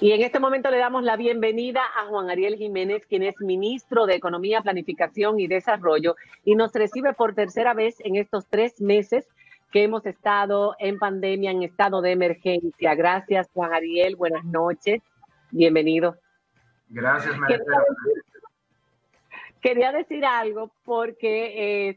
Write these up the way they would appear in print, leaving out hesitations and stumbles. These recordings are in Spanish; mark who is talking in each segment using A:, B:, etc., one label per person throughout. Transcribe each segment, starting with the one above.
A: Y en este momento le damos la bienvenida a Juan Ariel Jiménez, quien es ministro de Economía, Planificación y Desarrollo, y nos recibe por tercera vez en estos 3 meses que hemos estado en pandemia, en estado de emergencia. Gracias, Juan Ariel. Buenas noches. Bienvenido.
B: Gracias, María.
A: Quería decir algo porque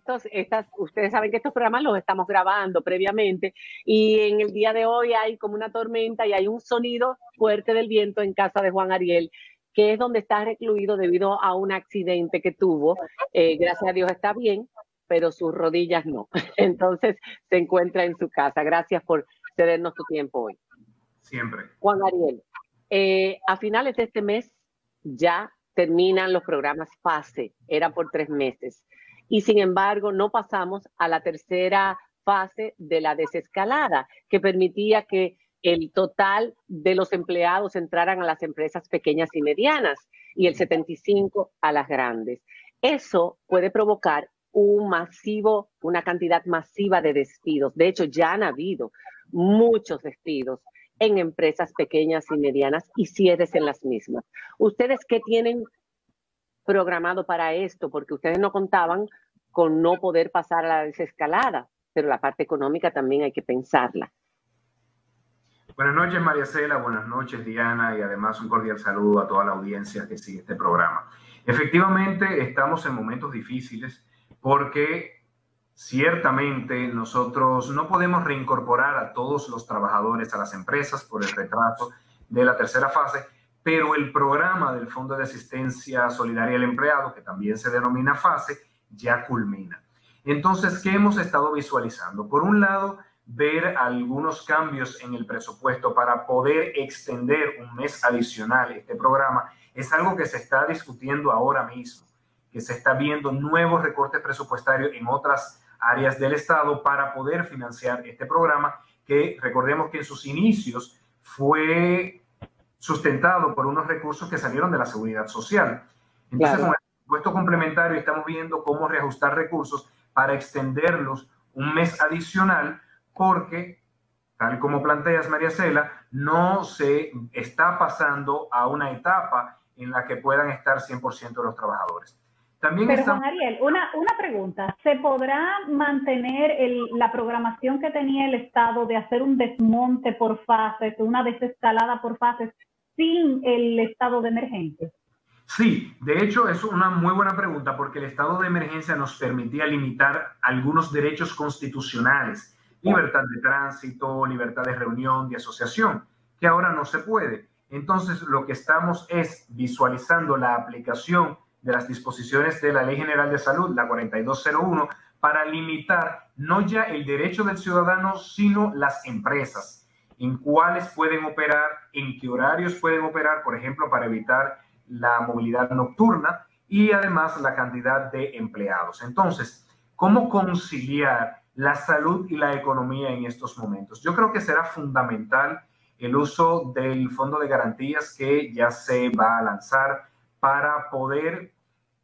A: ustedes saben que estos programas los estamos grabando previamente y en el día de hoy hay como una tormenta y hay un sonido fuerte del viento en casa de Juan Ariel, que es donde está recluido debido a un accidente que tuvo. Gracias a Dios está bien, pero sus rodillas no. Entonces se encuentra en su casa. Gracias por cedernos tu tiempo hoy.
B: Siempre.
A: Juan Ariel, a finales de este mes ya terminan los programas FASE, era por 3 meses. Y sin embargo, no pasamos a la tercera fase de la desescalada, que permitía que el total de los empleados entraran a las empresas pequeñas y medianas y el 75% a las grandes. Eso puede provocar una cantidad masiva de despidos. De hecho, ya han habido muchos despidos en empresas pequeñas y medianas y cierres en las mismas. ¿Ustedes qué tienen programado para esto? Porque ustedes no contaban con no poder pasar a la desescalada, pero la parte económica también hay que pensarla.
B: Buenas noches, María Cela. Buenas noches, Diana, y además un cordial saludo a toda la audiencia que sigue este programa. Efectivamente, estamos en momentos difíciles porque ciertamente nosotros no podemos reincorporar a todos los trabajadores a las empresas por el retraso de la tercera fase, pero el programa del Fondo de Asistencia Solidaria al Empleado, que también se denomina FASE, ya culmina. Entonces, ¿qué hemos estado visualizando? Por un lado, ver algunos cambios en el presupuesto para poder extender un mes adicional este programa. Es algo que se está discutiendo ahora mismo, que se está viendo nuevos recortes presupuestarios en otras áreas del Estado para poder financiar este programa que recordemos que en sus inicios fue sustentado por unos recursos que salieron de la Seguridad Social. Entonces, claro, con el presupuesto complementario estamos viendo cómo reajustar recursos para extenderlos un mes adicional porque, tal como planteas, María Cela, no se está pasando a una etapa en la que puedan estar 100% de los trabajadores. También
C: pero Juan Ariel, una pregunta. ¿Se podrá mantener la programación que tenía el Estado de hacer un desmonte por fases, una desescalada por fases, sin el estado de emergencia?
B: Sí, de hecho es una muy buena pregunta porque el estado de emergencia nos permitía limitar algunos derechos constitucionales, libertad de tránsito, libertad de reunión, de asociación, que ahora no se puede. Entonces lo que estamos es visualizando la aplicación de las disposiciones de la Ley General de Salud, la 4201, para limitar no ya el derecho del ciudadano, sino las empresas, en cuáles pueden operar, en qué horarios pueden operar, por ejemplo, para evitar la movilidad nocturna y además la cantidad de empleados. Entonces, ¿cómo conciliar la salud y la economía en estos momentos? Yo creo que será fundamental el uso del Fondo de Garantías que ya se va a lanzar para poder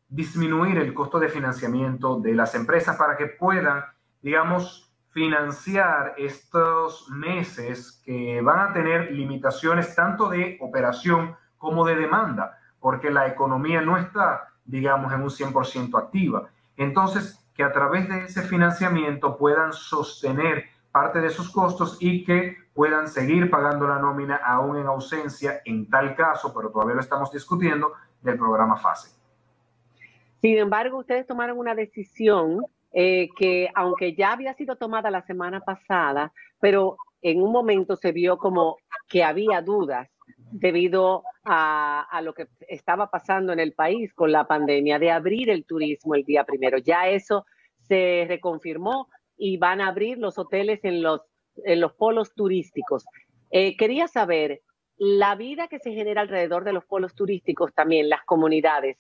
B: disminuir el costo de financiamiento de las empresas para que puedan, digamos, financiar estos meses que van a tener limitaciones tanto de operación como de demanda, porque la economía no está, digamos, en un 100% activa. Entonces, que a través de ese financiamiento puedan sostener parte de sus costos y que puedan seguir pagando la nómina aún en ausencia, en tal caso, pero todavía lo estamos discutiendo, del programa FASE.
A: Sin embargo, ustedes tomaron una decisión que, aunque ya había sido tomada la semana pasada, pero en un momento se vio como que había dudas debido a lo que estaba pasando en el país con la pandemia, de abrir el turismo el día 1. Ya eso se reconfirmó y van a abrir los hoteles en los polos turísticos. Quería saber, la vida que se genera alrededor de los polos turísticos también, las comunidades,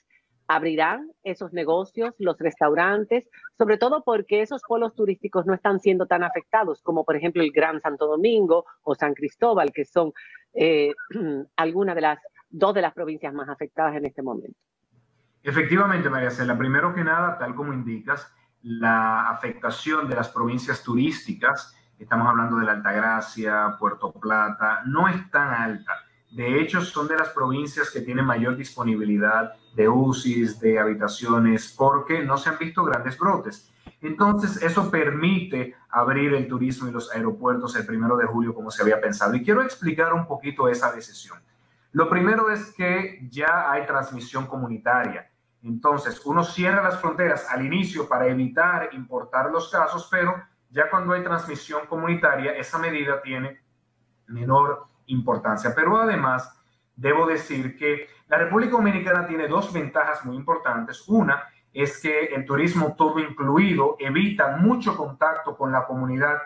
A: ¿abrirán esos negocios, los restaurantes? Sobre todo porque esos polos turísticos no están siendo tan afectados como, por ejemplo, el Gran Santo Domingo o San Cristóbal, que son algunas de las 2 de las provincias más afectadas en este momento.
B: Efectivamente, María Cela, primero que nada, tal como indicas, la afectación de las provincias turísticas, estamos hablando de la Altagracia, Puerto Plata, no es tan alta. De hecho, son de las provincias que tienen mayor disponibilidad de UCIs, de habitaciones, porque no se han visto grandes brotes. Entonces, eso permite abrir el turismo y los aeropuertos el 1 de julio como se había pensado. Y quiero explicar un poquito esa decisión. Lo primero es que ya hay transmisión comunitaria. Entonces, uno cierra las fronteras al inicio para evitar importar los casos, pero ya cuando hay transmisión comunitaria, esa medida tiene menor importancia. Pero además, debo decir que la República Dominicana tiene dos ventajas muy importantes. Una es que el turismo todo incluido evita mucho contacto con la comunidad,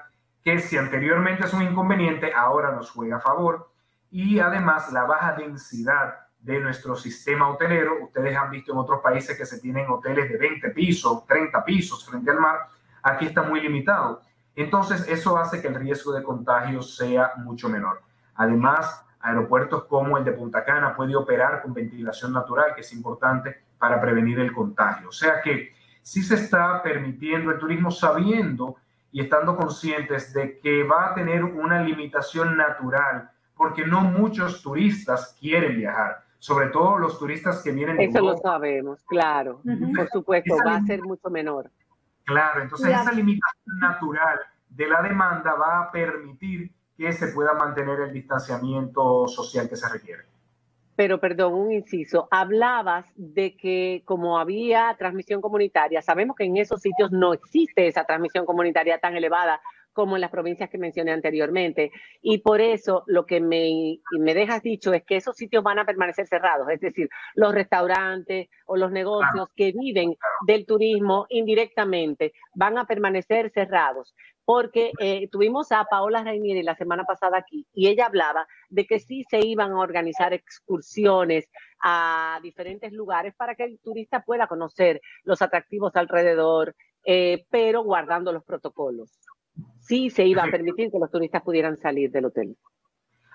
B: que si anteriormente es un inconveniente, ahora nos juega a favor. Y además, la baja densidad de nuestro sistema hotelero. Ustedes han visto en otros países que se tienen hoteles de 20 pisos, 30 pisos frente al mar. Aquí está muy limitado. Entonces, eso hace que el riesgo de contagio sea mucho menor. Además, aeropuertos como el de Punta Cana puede operar con ventilación natural, que es importante para prevenir el contagio. O sea que sí se está permitiendo el turismo sabiendo y estando conscientes de que va a tener una limitación natural, porque no muchos turistas quieren viajar, sobre todo los turistas que vienen de
A: Eso
B: Europa.
A: lo sabemos, claro. Por supuesto, va a ser mucho menor.
B: Claro, entonces esa limitación natural de la demanda va a permitir que se pueda mantener el distanciamiento social que se requiere.
A: Pero, perdón, un inciso. Hablabas de que como había transmisión comunitaria, sabemos que en esos sitios no existe esa transmisión comunitaria tan elevada como en las provincias que mencioné anteriormente. Y por eso lo que me dejas dicho es que esos sitios van a permanecer cerrados, es decir, los restaurantes o los negocios que viven del turismo indirectamente van a permanecer cerrados. Porque tuvimos a Paola Rainieri la semana pasada aquí y ella hablaba de que sí se iban a organizar excursiones a diferentes lugares para que el turista pueda conocer los atractivos alrededor, pero guardando los protocolos. Sí se iba a permitir que los turistas pudieran salir del hotel.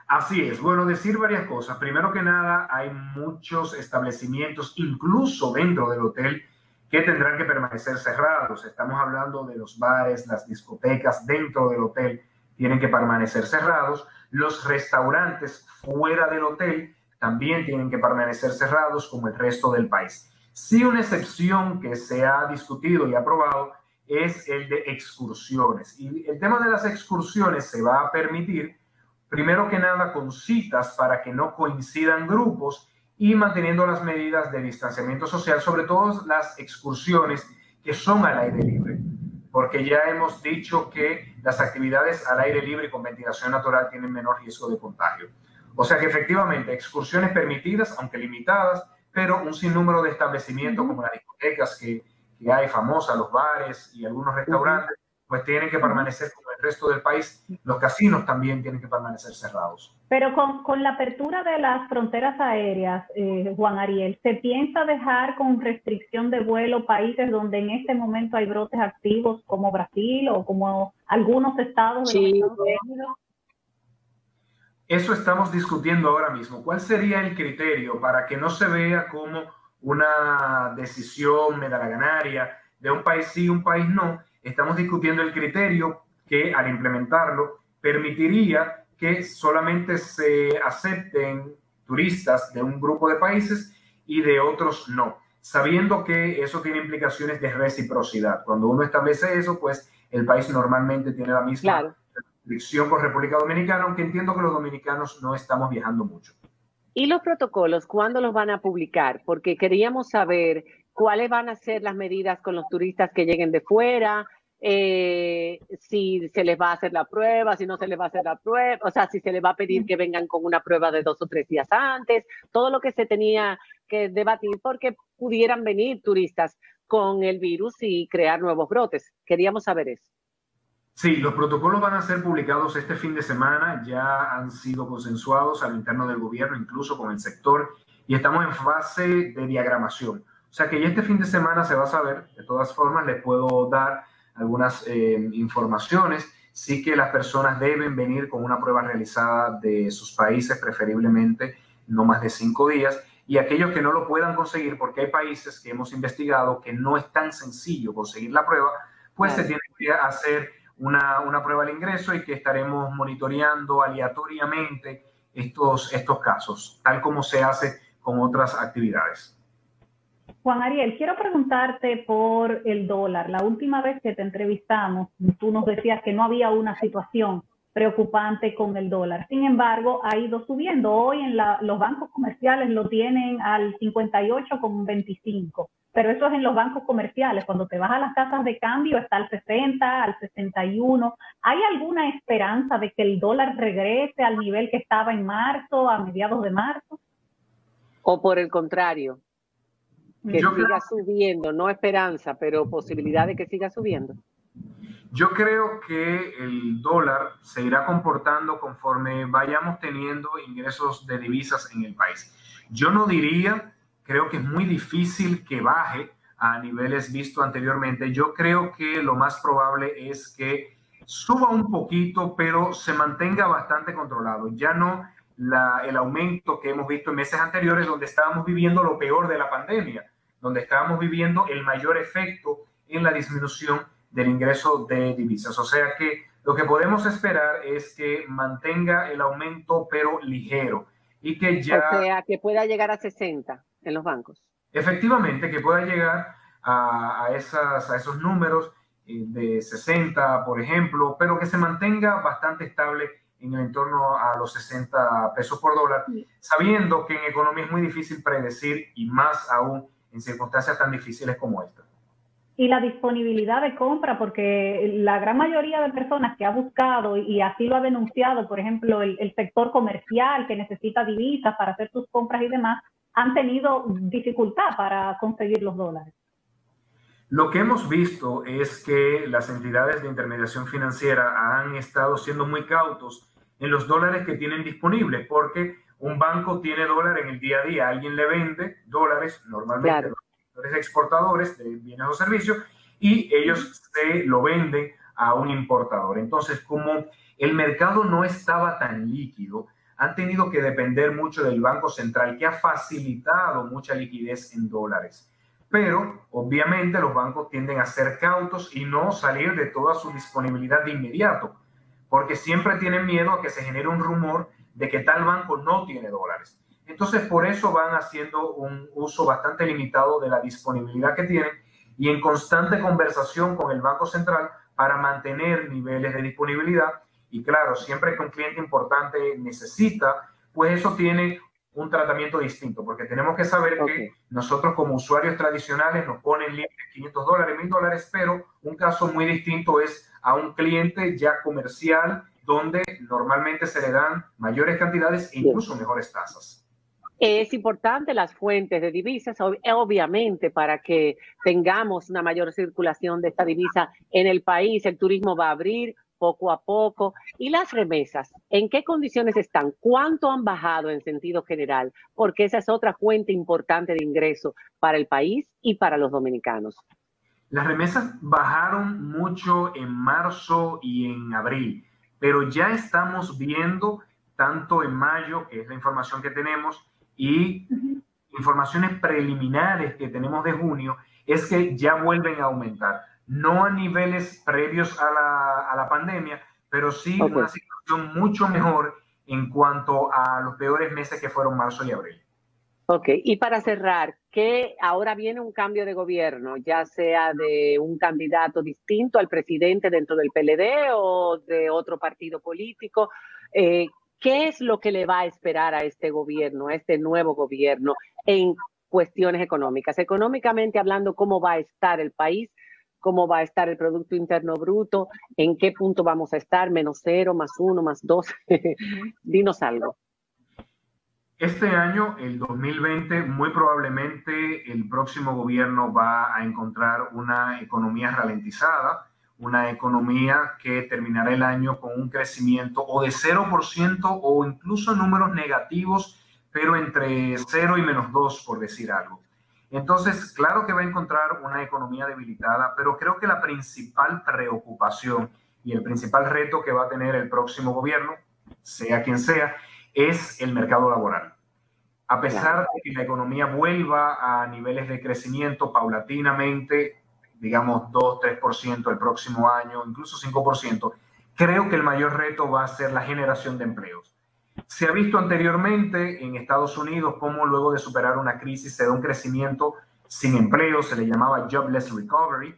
B: Así es. Bueno, decir varias cosas. Primero que nada, hay muchos establecimientos, incluso dentro del hotel, que tendrán que permanecer cerrados. Estamos hablando de los bares, las discotecas dentro del hotel tienen que permanecer cerrados. Los restaurantes fuera del hotel también tienen que permanecer cerrados como el resto del país. Sí, una excepción que se ha discutido y aprobado es el de excursiones. Y el tema de las excursiones se va a permitir, primero que nada, con citas para que no coincidan grupos y manteniendo las medidas de distanciamiento social, sobre todo las excursiones que son al aire libre, porque ya hemos dicho que las actividades al aire libre con ventilación natural tienen menor riesgo de contagio. O sea que efectivamente excursiones permitidas, aunque limitadas, pero un sinnúmero de establecimientos como las discotecas que hay famosas, los bares y algunos restaurantes, pues tienen que permanecer como el resto del país. Los casinos también tienen que permanecer cerrados.
C: Pero con la apertura de las fronteras aéreas, Juan Ariel, ¿se piensa dejar con restricción de vuelo países donde en este momento hay brotes activos como Brasil o como algunos estados de los Estados Unidos?
B: Eso estamos discutiendo ahora mismo. ¿Cuál sería el criterio para que no se vea como una decisión medalaganaria de un país sí, un país no? Estamos discutiendo el criterio que al implementarlo permitiría que solamente se acepten turistas de un grupo de países y de otros no, sabiendo que eso tiene implicaciones de reciprocidad. Cuando uno establece eso, pues el país normalmente tiene la misma restricción con República Dominicana, aunque entiendo que los dominicanos no estamos viajando mucho.
A: ¿Y los protocolos, cuándo los van a publicar? Porque queríamos saber cuáles van a ser las medidas con los turistas que lleguen de fuera, si se les va a hacer la prueba, si no se les va a hacer la prueba, o sea, si se les va a pedir que vengan con una prueba de 2 o 3 días antes, todo lo que se tenía que debatir porque pudieran venir turistas con el virus y crear nuevos brotes. Queríamos saber eso.
B: Sí, los protocolos van a ser publicados este fin de semana, ya han sido consensuados al interno del gobierno, incluso con el sector, y estamos en fase de diagramación. O sea que ya este fin de semana se va a saber. De todas formas, les puedo dar algunas informaciones. Sí que las personas deben venir con una prueba realizada de sus países, preferiblemente no más de 5 días, y aquellos que no lo puedan conseguir, porque hay países que hemos investigado que no es tan sencillo conseguir la prueba, pues se tiene que hacer una prueba al ingreso y que estaremos monitoreando aleatoriamente estos casos, tal como se hace con otras actividades.
C: Juan Ariel, quiero preguntarte por el dólar. La última vez que te entrevistamos, tú nos decías que no había una situación preocupante con el dólar. Sin embargo, ha ido subiendo. Hoy en los bancos comerciales lo tienen al 58,25, pero eso es en los bancos comerciales. Cuando te vas a las casas de cambio está al 60, al 61. ¿Hay alguna esperanza de que el dólar regrese al nivel que estaba en marzo, a mediados de marzo?
A: ¿O por el contrario, que siga subiendo? No esperanza, pero posibilidad de que siga subiendo.
B: Yo creo que el dólar se irá comportando conforme vayamos teniendo ingresos de divisas en el país. Yo no diría, creo que es muy difícil que baje a niveles vistos anteriormente. Yo creo que lo más probable es que suba un poquito, pero se mantenga bastante controlado. Ya no el aumento que hemos visto en meses anteriores, donde estábamos viviendo lo peor de la pandemia, donde estábamos viviendo el mayor efecto en la disminución del ingreso de divisas. O sea que lo que podemos esperar es que mantenga el aumento, pero ligero, y que ya...
A: O sea, que pueda llegar a 60 en los bancos.
B: Efectivamente, que pueda llegar a esos números de 60, por ejemplo, pero que se mantenga bastante estable en el entorno a los 60 pesos por dólar, sabiendo que en economía es muy difícil predecir, y más aún en circunstancias tan difíciles como esta.
C: Y la disponibilidad de compra, porque la gran mayoría de personas que ha buscado y así lo ha denunciado, por ejemplo, el sector comercial que necesita divisas para hacer sus compras y demás, han tenido dificultad para conseguir los dólares.
B: Lo que hemos visto es que las entidades de intermediación financiera han estado siendo muy cautos en los dólares que tienen disponibles, porque un banco tiene dólar en el día a día, alguien le vende dólares, normalmente los sectores exportadores de bienes o servicios, y ellos se lo venden a un importador. Entonces, como el mercado no estaba tan líquido, han tenido que depender mucho del Banco Central, que ha facilitado mucha liquidez en dólares. Pero, obviamente, los bancos tienden a ser cautos y no salir de toda su disponibilidad de inmediato, porque siempre tienen miedo a que se genere un rumor de que tal banco no tiene dólares. Entonces, por eso van haciendo un uso bastante limitado de la disponibilidad que tienen y en constante conversación con el Banco Central para mantener niveles de disponibilidad. Y claro, siempre que un cliente importante necesita, pues eso tiene un tratamiento distinto, porque tenemos que saber que nosotros como usuarios tradicionales nos ponen límites $500, $1,000, pero un caso muy distinto es a un cliente ya comercial, donde normalmente se le dan mayores cantidades e incluso mejores tasas.
A: Es importante las fuentes de divisas, obviamente, para que tengamos una mayor circulación de esta divisa en el país. El turismo va a abrir poco a poco. ¿Y las remesas? ¿En qué condiciones están? ¿Cuánto han bajado en sentido general? Porque esa es otra fuente importante de ingreso para el país y para los dominicanos.
B: Las remesas bajaron mucho en marzo y en abril, pero ya estamos viendo, tanto en mayo, que es la información que tenemos, y informaciones preliminares que tenemos de junio, es que ya vuelven a aumentar. No a niveles previos a la pandemia, pero sí una situación mucho mejor en cuanto a los peores meses que fueron marzo y abril.
A: Ok, y para cerrar, que ahora viene un cambio de gobierno, ya sea de un candidato distinto al presidente dentro del PLD o de otro partido político, ¿qué es lo que le va a esperar a este gobierno, a este nuevo gobierno en cuestiones económicas? Económicamente hablando, ¿cómo va a estar el país? ¿Cómo va a estar el Producto Interno Bruto? ¿En qué punto vamos a estar? ¿-0, +1, +2? Dinos algo.
B: Este año, el 2020, muy probablemente el próximo gobierno va a encontrar una economía ralentizada, una economía que terminará el año con un crecimiento o de 0% o incluso números negativos, pero entre 0 y -2, por decir algo. Entonces, claro que va a encontrar una economía debilitada, pero creo que la principal preocupación y el principal reto que va a tener el próximo gobierno, sea quien sea, es el mercado laboral. A pesar de que la economía vuelva a niveles de crecimiento paulatinamente, digamos 2-3% el próximo año, incluso 5%, creo que el mayor reto va a ser la generación de empleos. Se ha visto anteriormente en Estados Unidos cómo luego de superar una crisis se da un crecimiento sin empleo, se le llamaba jobless recovery,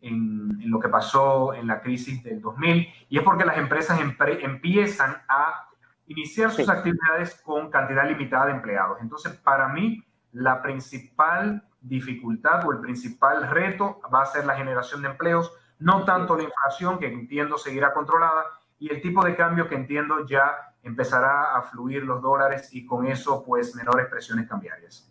B: en lo que pasó en la crisis del 2000, y es porque las empresas empiezan a iniciar sus actividades con cantidad limitada de empleados. Entonces, para mí, la principal dificultad o el principal reto va a ser la generación de empleos, no tanto la inflación, que entiendo seguirá controlada, y el tipo de cambio, que entiendo ya empezará a fluir los dólares y con eso, pues, menores presiones cambiarias.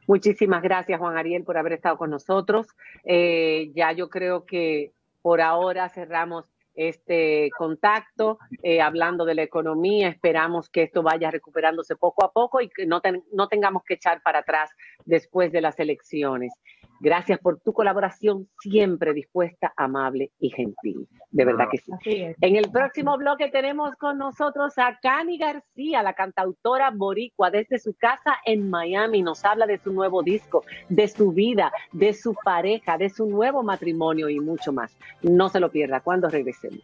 A: Muchísimas gracias, Juan Ariel, por haber estado con nosotros. Ya yo creo que por ahora cerramos este contacto, hablando de la economía. Esperamos que esto vaya recuperándose poco a poco y que no tengamos que echar para atrás después de las elecciones. Gracias por tu colaboración, siempre dispuesta, amable y gentil. De verdad que sí. En el próximo bloque tenemos con nosotros a Cani García, la cantautora boricua, desde su casa en Miami. Nos habla de su nuevo disco, de su vida, de su pareja, de su nuevo matrimonio y mucho más. No se lo pierda cuando regresemos.